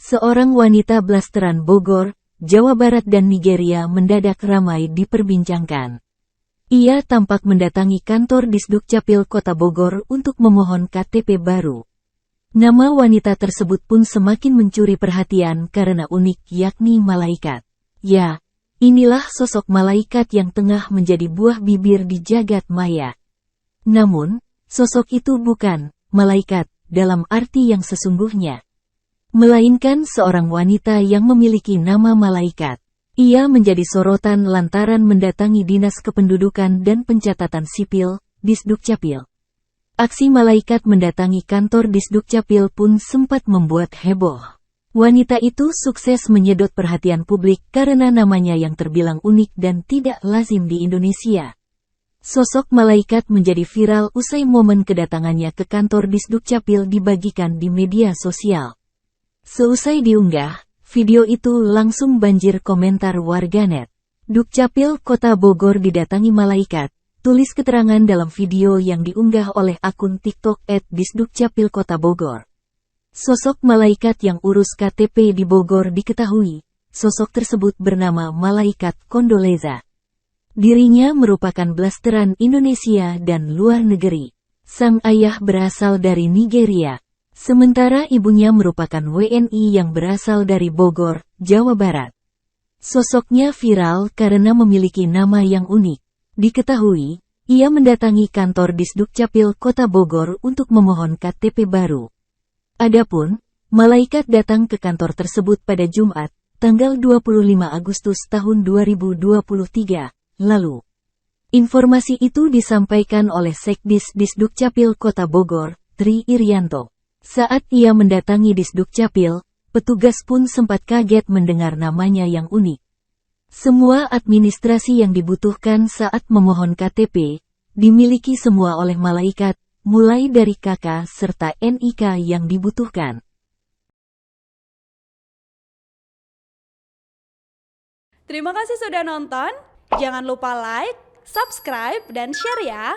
Seorang wanita blasteran Bogor, Jawa Barat dan Nigeria mendadak ramai diperbincangkan. Ia tampak mendatangi kantor Disdukcapil Kota Bogor untuk memohon KTP baru. Nama wanita tersebut pun semakin mencuri perhatian karena unik, yakni malaikat. Ya, inilah sosok malaikat yang tengah menjadi buah bibir di jagat maya. Namun, sosok itu bukan malaikat dalam arti yang sesungguhnya, melainkan seorang wanita yang memiliki nama malaikat. Ia menjadi sorotan lantaran mendatangi Dinas Kependudukan dan Pencatatan Sipil, Disdukcapil. Aksi malaikat mendatangi kantor Disdukcapil pun sempat membuat heboh. Wanita itu sukses menyedot perhatian publik karena namanya yang terbilang unik dan tidak lazim di Indonesia. Sosok malaikat menjadi viral usai momen kedatangannya ke kantor Disdukcapil dibagikan di media sosial. Seusai diunggah, video itu langsung banjir komentar warganet. Dukcapil Kota Bogor didatangi malaikat, tulis keterangan dalam video yang diunggah oleh akun TikTok @Disdukcapil Kota Bogor. Sosok malaikat yang urus KTP di Bogor diketahui, sosok tersebut bernama Malaikat Kondoleza. Dirinya merupakan blasteran Indonesia dan luar negeri. Sang ayah berasal dari Nigeria, sementara ibunya merupakan WNI yang berasal dari Bogor, Jawa Barat. Sosoknya viral karena memiliki nama yang unik. Diketahui, ia mendatangi kantor Disdukcapil Kota Bogor untuk memohon KTP baru. Adapun, malaikat datang ke kantor tersebut pada Jumat, tanggal 25 Agustus tahun 2023, lalu. Informasi itu disampaikan oleh Sekdis Disdukcapil Kota Bogor, Tri Irianto. Saat ia mendatangi Disdukcapil, petugas pun sempat kaget mendengar namanya yang unik. Semua administrasi yang dibutuhkan saat memohon KTP, dimiliki semua oleh malaikat, mulai dari KK serta NIK yang dibutuhkan. Terima kasih sudah nonton, jangan lupa like, subscribe, dan share ya!